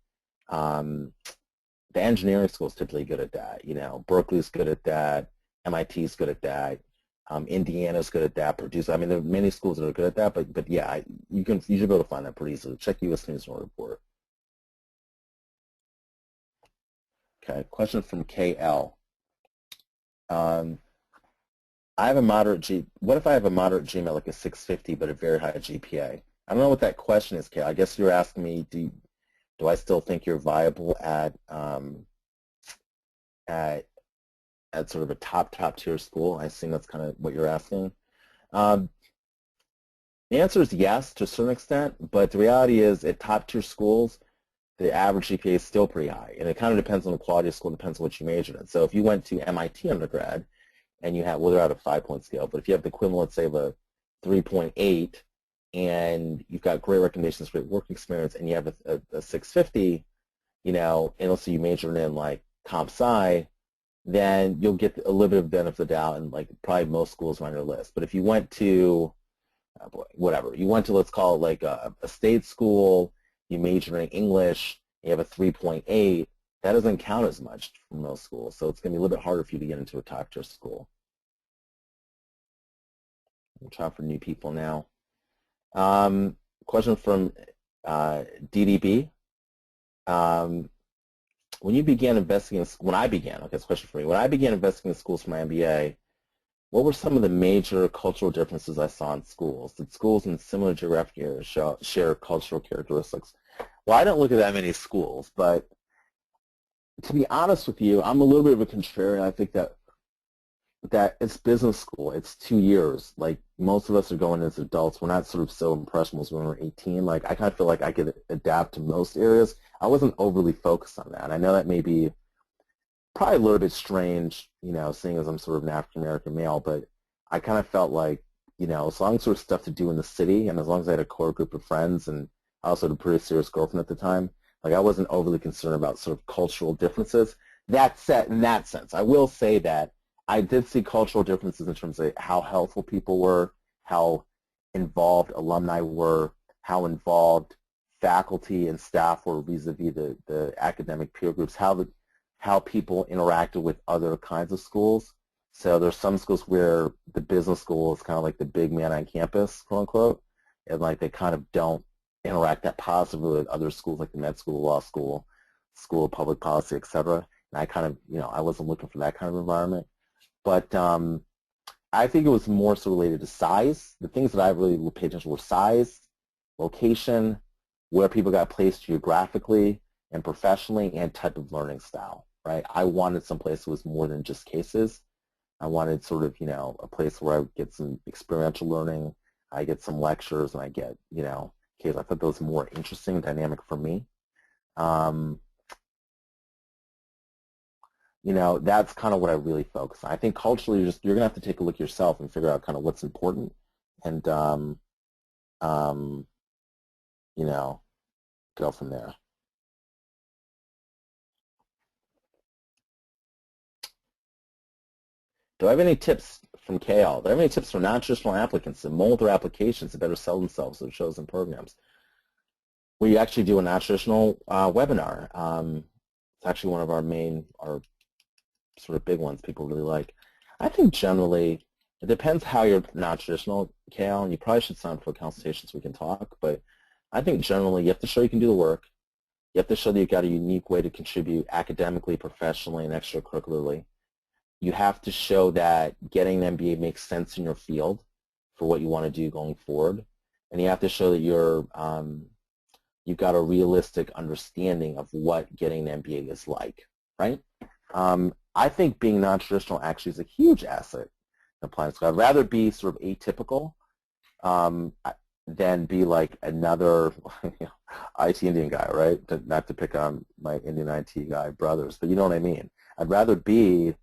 The engineering school is typically good at that. You know, Berkeley's good at that. MIT's good at that. Indiana's good at that. Purdue's. I mean, there are many schools that are good at that. But yeah, you should be able to find that pretty easily. Check U.S. News and Report. Okay, question from KL. I have a moderate What if I have a moderate GMAT, like a 650, but a very high GPA? I don't know what that question is, KL. I guess you're asking me, do I still think you're viable at sort of a top tier school? I assume that's kind of what you're asking. The answer is yes to a certain extent, but the reality is at top tier schools, the average GPA is still pretty high, and it kind of depends on the quality of school, depends on what you majored in. So if you went to MIT undergrad and you have, well, they're at a 5-point scale, but if you have the equivalent, say, of a 3.8, and you've got great recommendations, great work experience, and you have a 650, you know, and also you majored in like comp sci, then you'll get a little bit of benefit of the doubt, and like probably most schools are on your list. But if you went to whatever, you went to, let's call it like a state school, you major in English, you have a 3.8, that doesn't count as much for most schools. So it's going to be a little bit harder for you to get into a top tier school. We'll try for new people now. Question from DDB. When you began investing in, when I began, okay, it's a question for me. When I began investing in schools for my MBA, what were some of the major cultural differences I saw in schools? Did schools in similar geographic areas share cultural characteristics? Well, I don't look at that many schools, but to be honest with you, I'm a little bit of a contrarian. I think that that it's business school. It's 2 years. Like, most of us are going as adults. We're not sort of so impressionable when we're 18. Like, I kind of feel like I could adapt to most areas. I wasn't overly focused on that. I know that may be probably a little bit strange, seeing as I'm sort of an African-American male, but I kind of felt like, as long as there was stuff to do in the city, and as long as I had a core group of friends, and I also had a pretty serious girlfriend at the time, like, I wasn't overly concerned about sort of cultural differences. That said, in that sense, I will say that I did see cultural differences in terms of how helpful people were, how involved alumni were, how involved faculty and staff were vis-a-vis the academic peer groups, how people interacted with other kinds of schools. So there's some schools where the business school is kind of like the big man on campus, quote unquote, and like they kind of don't interact that positively with other schools like the med school, law school, school of public policy, et cetera. And I kind of, I wasn't looking for that kind of environment. But I think it was more so related to size. The things that I really paid attention to were size, location, where people got placed geographically and professionally, and type of learning style, right? I wanted some place that was more than just cases. I wanted sort of, a place where I would get some experiential learning, I get some lectures, and I get, cases. I thought that was more interesting, dynamic for me. That's kind of what I really focus on. I think culturally, you're going to have to take a look yourself and figure out kind of what's important, and, go from there. Do I have any tips from KL? Do I have any tips for non-traditional applicants to mold their applications to better sell themselves to the chosen programs? We actually do a non-traditional webinar. It's actually one of our sort of big ones people really like. I think generally, it depends how you're non-traditional, KL, and you probably should sign for a consultation so we can talk, but I think generally you have to show you can do the work. You have to show that you've got a unique way to contribute academically, professionally, and extracurricularly. You have to show that getting an MBA makes sense in your field for what you want to do going forward. And you have to show that you've got a realistic understanding of what getting an MBA is like, right? I think being non-traditional actually is a huge asset in applying school. I'd rather be sort of atypical than be like another IT Indian guy, right? Not to pick on my Indian IT guy brothers, but you know what I mean. I'd rather be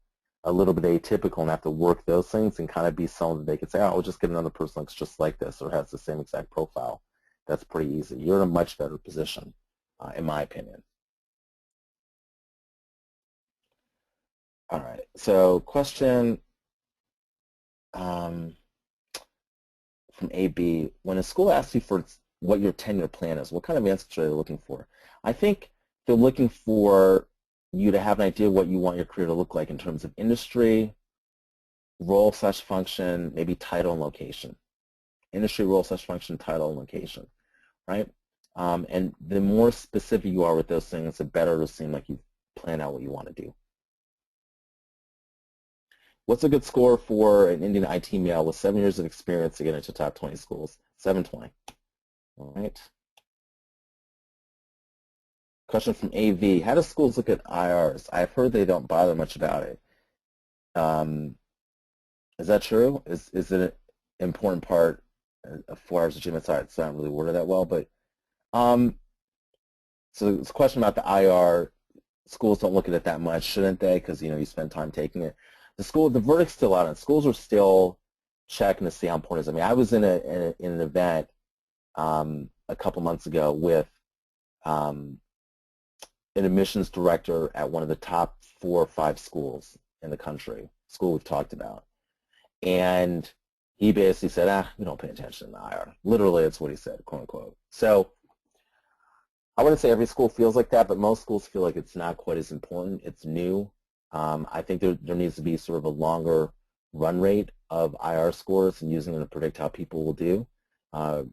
a little bit atypical and have to work those things and kind of be someone that they could say, oh, we'll just get another person that's just like this or has the same exact profile. That's pretty easy. You're in a much better position, in my opinion. All right, so question from AB. When a school asks you for what your tenure plan is, what kind of answers are they looking for? I think they're looking for you to have an idea of what you want your career to look like in terms of industry, role/function, maybe title and location. Industry, role/function, title, and location, right? And the more specific you are with those things, the better it'll seem like you plan out what you want to do. What's a good score for an Indian IT male with 7 years of experience to get into top 20 schools? 720. All right. Question from AV. How do schools look at IRs? I've heard they don't bother much about it. Is that true? Is it an important part of 4 hours of gym? It's not really worded that well, but so it's a question about the IR. Schools don't look at it that much, shouldn't they? Because you spend time taking it. The verdict's still out on it. Schools are still checking to see how important it is. I mean, I was in an event a couple months ago with an admissions director at one of the top 4 or 5 schools in the country, school we've talked about. And he basically said, we don't pay attention to IR. Literally, that's what he said, quote unquote. So I wouldn't say every school feels like that, but most schools feel like it's not quite as important. It's new. I think there needs to be sort of a longer run rate of IR scores and using them to predict how people will do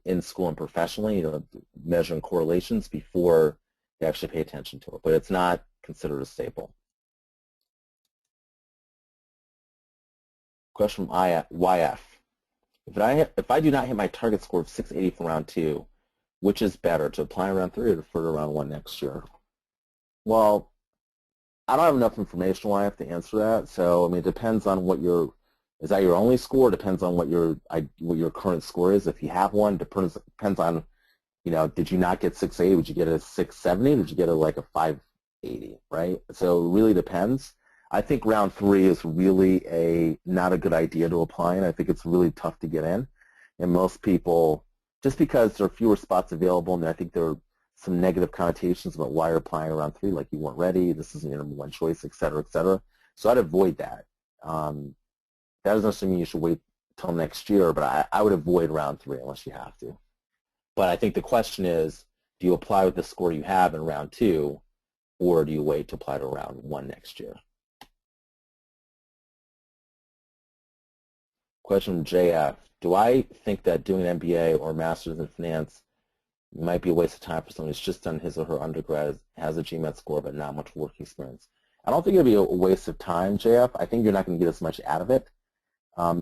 in school and professionally, measuring correlations before they actually pay attention to it. But it's not considered a staple. Question from YF. If I do not hit my target score of 680 for round 2, which is better, to apply in round 3 or to defer to round 1 next year? Well, I don't have enough information why I have to answer that. So, I mean, it depends on what your Is that your only score? Depends on what your current score is. If you have one, depends on, did you not get 680? Would you get a 670? Did you get like a 580, right? So it really depends. I think round 3 is really not a good idea to apply in. I think it's really tough to get in. And most people, just because there are fewer spots available, and I think there are some negative connotations about why you're applying around 3, like you weren't ready, this isn't your number one choice, et cetera, et cetera. So I'd avoid that. That doesn't necessarily mean you should wait till next year, but I would avoid round 3 unless you have to. But I think the question is, do you apply with the score you have in round 2, or do you wait to apply to round 1 next year? Question from JF. Do I think that doing an MBA or Master's in Finance might be a waste of time for someone who's just done his or her undergrad, has a GMAT score, but not much work experience? I don't think it would be a waste of time, JF. I think you're not going to get as much out of it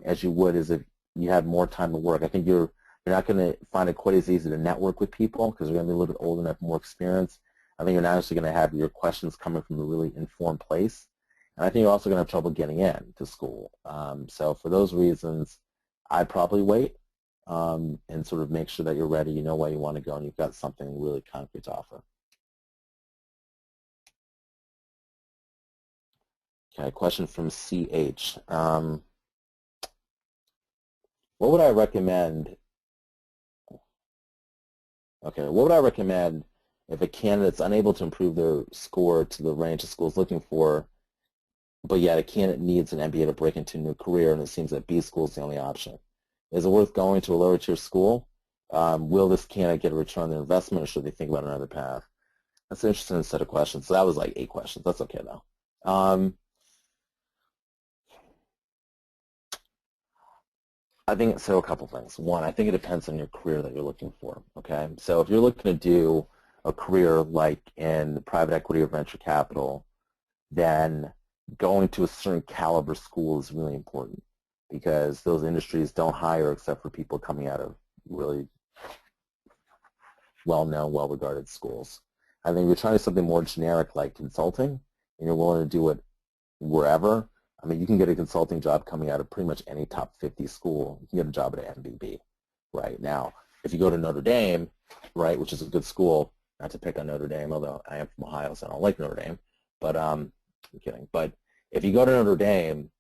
as you would as if you had more time to work. I think you're not going to find it quite as easy to network with people because you're going to be a little bit older and have more experience. I think you're not actually going to have your questions coming from a really informed place. And I think you're also going to have trouble getting in to school. So for those reasons, I'd probably wait and sort of make sure that you're ready, you know where you want to go, and you've got something really concrete to offer. Okay, question from CH. What would I recommend? Okay, what would I recommend if a candidate's unable to improve their score to the range the school is looking for, but yet a candidate needs an MBA to break into a new career, and it seems that B school is the only option? Is it worth going to a lower tier school? Will this candidate get a return on their investment, or should they think about another path? That's an interesting set of questions. So that was like 8 questions. That's okay though. I think so. A couple things. One, I think it depends on your career that you're looking for. Okay, so if you're looking to do a career like in private equity or venture capital, then going to a certain caliber school is really important because those industries don't hire except for people coming out of really well-known, well-regarded schools. I think if you're trying to do something more generic like consulting and you're willing to do it wherever, I mean, you can get a consulting job coming out of pretty much any top 50 school. You can get a job at MBB, right? Now, if you go to Notre Dame, right, which is a good school, not to pick on Notre Dame, although I am from Ohio, so I don't like Notre Dame, but I'm kidding. But if you go to Notre Dame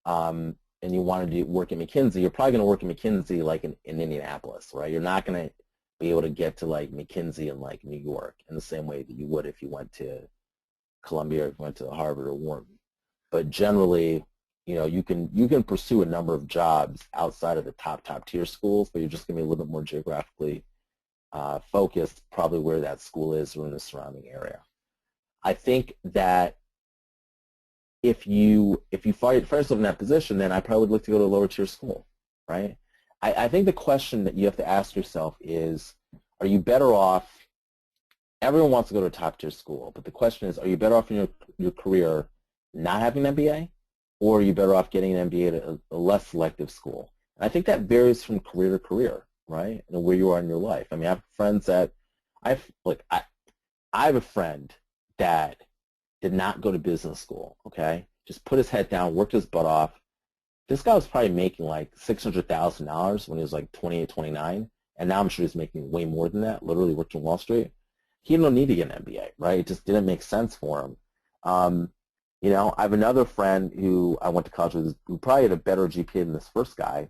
and you want to work at McKinsey, you're probably going to work at McKinsey like in Indianapolis, right? You're not going to be able to get to like McKinsey in like New York in the same way that you would if you went to Columbia or if you went to Harvard or Wharton. But generally, you can pursue a number of jobs outside of the top tier schools, but you're just going to be a little bit more geographically focused, probably where that school is or in the surrounding area. I think that if you find yourself in that position, then I probably would look to go to a lower tier school, right? I think the question that you have to ask yourself is, are you better off? Everyone wants to go to a top tier school, but the question is, are you better off in your career not having an MBA, or are you better off getting an MBA at a less selective school? And I think that varies from career to career, right? And where you are in your life. I mean, I have friends that I have a friend that did not go to business school, okay? Just put his head down, worked his butt off. This guy was probably making like $600,000 when he was like 28, 29, and now I'm sure he's making way more than that, literally working Wall Street. He didn't need to get an MBA, right? It just didn't make sense for him. I have another friend who I went to college with who probably had a better GPA than this first guy,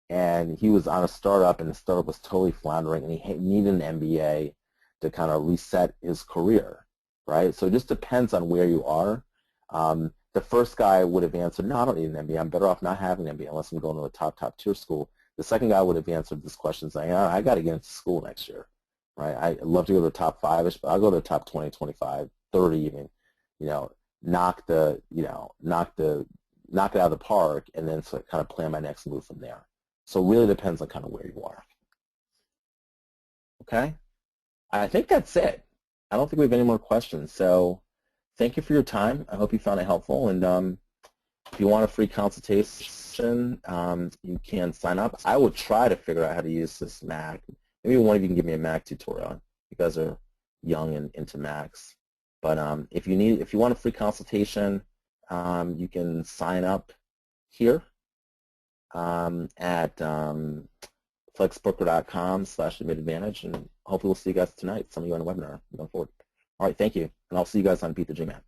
and he was on a startup, and the startup was totally floundering, and he needed an MBA to kind of reset his career, right? So it just depends on where you are. The first guy would have answered, no, I don't need an MBA. I'm better off not having an MBA unless I'm going to a top tier school. The second guy would have answered this question saying, I got to get into school next year, right? I'd love to go to the top 5-ish, but I'll go to the top 20, 25, 30 even, knock it out of the park, and then kind of plan my next move from there. So it really depends on kind of where you are. Okay? I think that's it. I don't think we have any more questions. So thank you for your time. I hope you found it helpful. And if you want a free consultation, you can sign up. I will try to figure out how to use this Mac. Maybe one of you can give me a Mac tutorial. You guys are young and into Macs. But if you want a free consultation, you can sign up here. at flexbooker.com/admitadvantage, and hopefully we'll see you guys tonight. Some of you on the webinar going forward. All right, thank you, and I'll see you guys on Beat the G-Man.